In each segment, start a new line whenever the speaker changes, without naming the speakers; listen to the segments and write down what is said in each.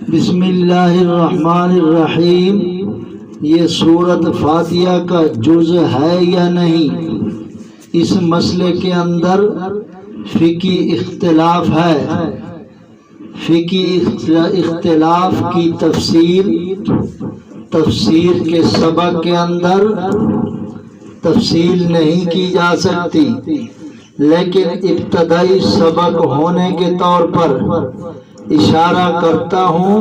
بسم اللہ الرحمن الرحیم۔ یہ سورۃ فاتحہ کا جز ہے یا نہیں، اس مسئلے کے اندر فقہی اختلاف ہے۔ فقہی اختلاف کی تفسیر کے سبق کے اندر تفصیل نہیں کی جا سکتی، لیکن ابتدائی سبق ہونے کے طور پر اشارہ کرتا ہوں،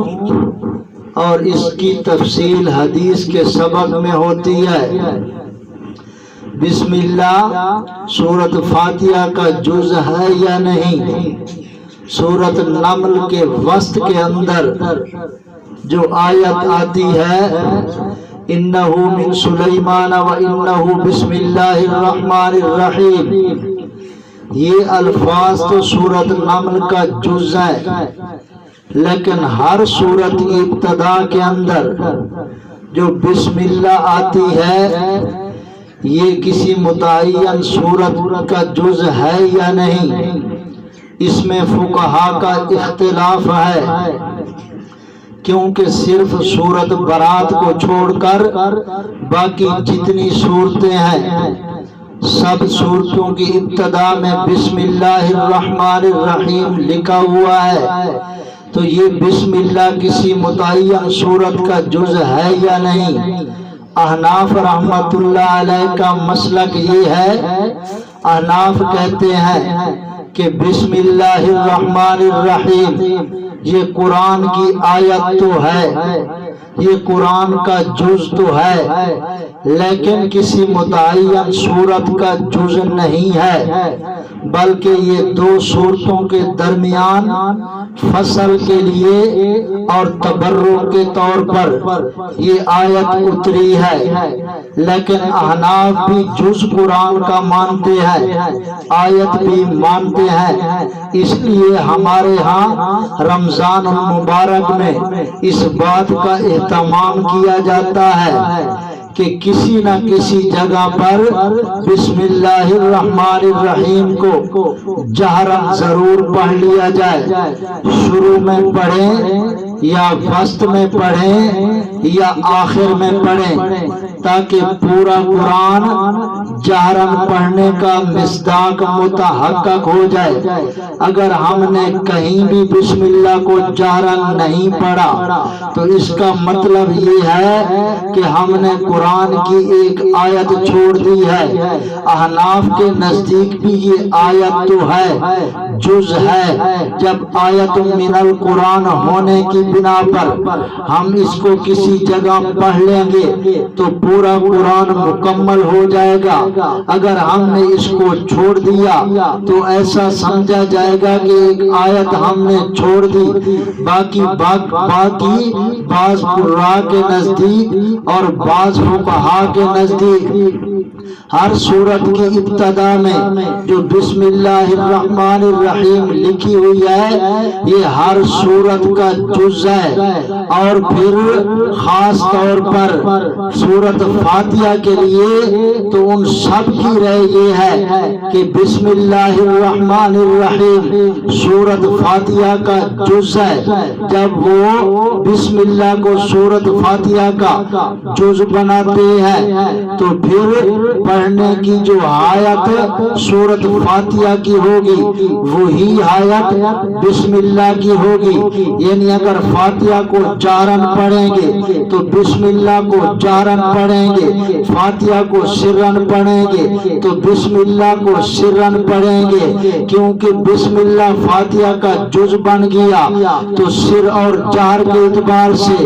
اور اس کی تفصیل حدیث کے سبق میں ہوتی ہے۔ بسم اللہ سورۃ فاتحہ کا جز ہے یا نہیں؟ سورۃ نمل کے وسط کے اندر جو آیت آتی ہے انہ من سلیمان و انہ بسم اللہ الرحمن الرحیم، یہ الفاظ تو سورۃ نمل کا جز ہے، لیکن ہر سورت کی ابتدا کے اندر جو بسم اللہ آتی ہے، یہ کسی متعین سورت کا جز ہے یا نہیں، اس میں فقہا کا اختلاف ہے، کیونکہ صرف سورت برات کو چھوڑ کر باقی جتنی صورتیں ہیں سب صورتوں کی ابتدا میں بسم اللہ الرحمن الرحیم لکھا ہوا ہے، تو یہ بسم اللہ کسی متعین صورت کا جز ہے یا نہیں؟ احناف رحمت اللہ علیہ کا مسلک یہ ہے، احناف کہتے ہیں کہ بسم اللہ الرحمن الرحیم یہ قرآن کی آیت تو ہے، یہ قرآن کا جز تو ہے، لیکن کسی متعین صورت کا جز نہیں ہے، بلکہ یہ دو صورتوں کے درمیان فصل کے لیے اور تبرک کے طور پر یہ آیت اتری ہے۔ لیکن احناف بھی جز قرآن کا مانتے ہیں، آیت بھی مانتے ہیں، اس لیے ہمارے ہاں رمضان المبارک میں اس بات کا اہتمام کیا جاتا ہے کہ کسی نہ کسی جگہ پر بسم اللہ الرحمن الرحیم کو جہرن ضرور پڑھ لیا جائے، شروع میں پڑھیں یا وسط میں پڑھیں یا آخر میں پڑھیں، تاکہ پورا قرآن جہرن پڑھنے کا مصداق متحقق ہو جائے۔ اگر ہم نے کہیں بھی بسم اللہ کو جہرن نہیں پڑھا تو اس کا مطلب یہ ہے کہ ہم نے قرآن کی ایک آیت چھوڑ دی ہے۔ احناف کے نزدیک بھی یہ آیت تو ہے، جز ہے، جب آیت من القرآن ہونے کی بنا پر ہم اس کو کسی جگہ پڑھ لیں گے تو پورا قرآن مکمل ہو جائے گا۔ اگر ہم نے اس کو چھوڑ دیا تو ایسا سمجھا جائے گا کہ ایک آیت ہم نے چھوڑ دی۔ باقی بعض قراء کے نزدیک اور بعض فقہا کے نزدیک ہر سورت کی ابتدا میں جو بسم اللہ الرحمن الرحیم لکھی ہوئی ہے یہ ہر سورت کا جز ہے، اور پھر خاص طور پر سورت فاتحہ کے لیے تو ان سب کی رائے یہ ہے کہ بسم اللہ الرحمن الرحیم سورت فاتحہ کا جز ہے۔ جب وہ بسم اللہ کو سورت فاتحہ کا جز بناتے ہیں تو پھر پڑھنے کی جو آیت سورت فاتحہ کی ہوگی وہی آیت بسم اللہ کی ہوگی، یعنی اگر فاتحہ کو جہرن پڑھیں گے تو بسم اللہ کو جہرن پڑھیں گے، فاتحہ کو سرن پڑھیں گے تو بسم اللہ کو سرن پڑھیں گے، کیونکہ بسم اللہ فاتحہ کا جز بن گیا تو سر اور جہر کے اعتبار سے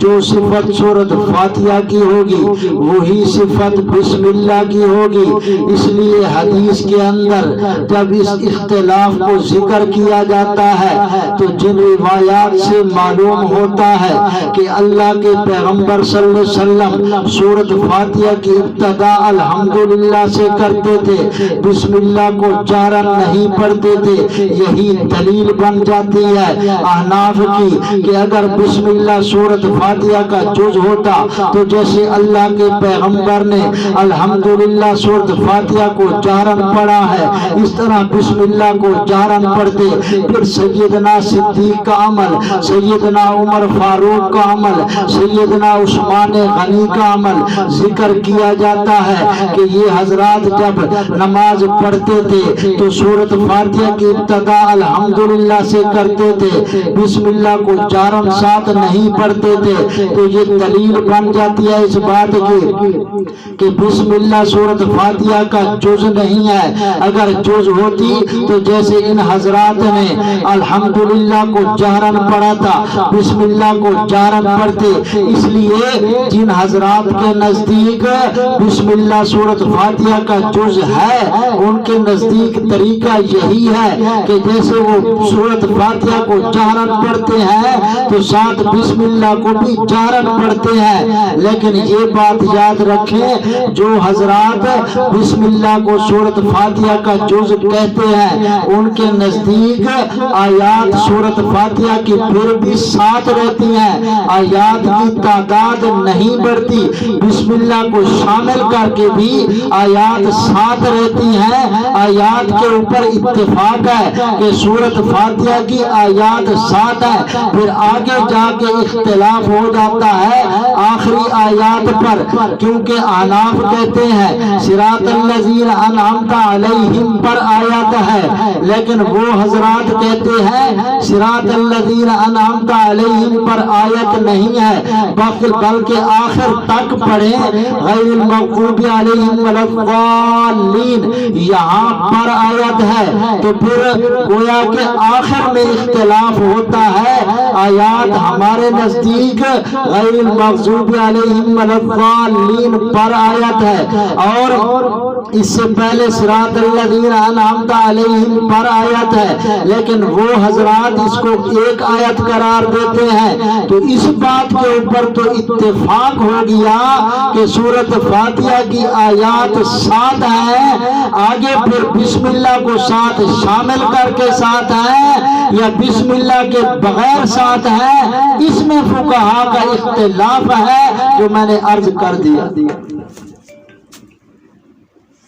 جو صفت سورت فاتحہ کی ہوگی وہی صفت بسم اللہ کی ہوگی۔ اس لیے حدیث کے اندر جب اس اختلاف کو ذکر کیا جاتا ہے تو جن روایات سے معلوم ہوتا ہے کہ اللہ کے پیغمبر صلی اللہ علیہ وسلم سورت فاتحہ کی ابتدا الحمدللہ سے کرتے تھے، بسم اللہ کو جہرن نہیں پڑھتے تھے، یہی دلیل بن جاتی ہے احناف کی کہ اگر بسم اللہ سورت فاتحہ کا جز ہوتا تو جیسے اللہ کے پیغمبر نے الحمدللہ سورت فاتحہ کو جہرن پڑھا ہے اس طرح بسم اللہ کو جہرن پڑھتے۔ پھر سیدنا صدیق کا عمل، سیدنا سیدنا عمر فاروق کا عمل، سیدنا عثمان غنی کا عمل ذکر کیا جاتا ہے کہ یہ حضرات جب نماز پڑھتے تھے تو سورۃ فاتحہ کی ابتدا الحمدللہ سے کرتے تھے، بسم اللہ کو جارن ساتھ نہیں پڑھتے تھے۔ تو یہ دلیل بن جاتی ہے اس بات کی کہ بسم اللہ سورۃ فاتحہ کا جز نہیں ہے، اگر جز ہوتی تو جیسے ان حضرات نے الحمدللہ کو جہرن پڑھا تھا، بسم اللہ کو جہرن پڑھتے، اس لیے جن حضرات کے نزدیک بسم اللہ سورۃ فاتحہ کا جز ہے ان کے نزدیک طریقہ یہی ہے کہ جیسے وہ سورۃ فاتحہ کو جہرن پڑھتے ہیں تو ساتھ بسم اللہ کو بھی جہرن پڑھتے ہیں۔ لیکن یہ بات یاد رکھیں، جو حضرات بسم اللہ کو سورۃ فاتحہ کا جز کہتے ہیں ان کے نزدیک آیات سورۃ فاتحہ کی پھر بھی ساتھ رہتی ہیں، آیات کی تعداد نہیں بڑھتی، بسم اللہ کو شامل کر کے بھی آیات ساتھ رہتی ہیں۔ آیات کے اوپر اتفاق ہے کہ سورۃ فاتحہ کی آیات ساتھ ہے، پھر آگے جا کے اختلاف ہو جاتا ہے آخری آیات پر، کیونکہ احناف کہتے ہیں صراط الذین انعمت علیہم پر آیت ہے، لیکن وہ حضرات کہتے ہیں صراط الذین انعمت علیہم پر آیت نہیں ہے، بلکہ آخر تک پڑھیں غیر المغضوب علیہم ولا الضالین، یہاں پر آیت ہے۔ تو پھر گویا کہ آخر میں اختلاف ہوتا ہے، آیات ہمارے نزدیک غیر المغضوب علیہم ولا الضالین پر آیت ہے، اور اس سے پہلے صراط الذین انعمت علیہم پر آیت ہے، لیکن وہ حضرات اس کو ایک آیت قرار دیتے ہیں۔ تو اس بات کے اوپر تو اتفاق ہو گیا کہ سورۃ فاتحہ کی آیات ساتھ ہیں، آگے پھر بسم اللہ کو ساتھ شامل کر کے ساتھ ہیں یا بسم اللہ کے بغیر ساتھ ہیں، اس میں فقہا کا اختلاف ہے جو میں نے عرض کر دیا۔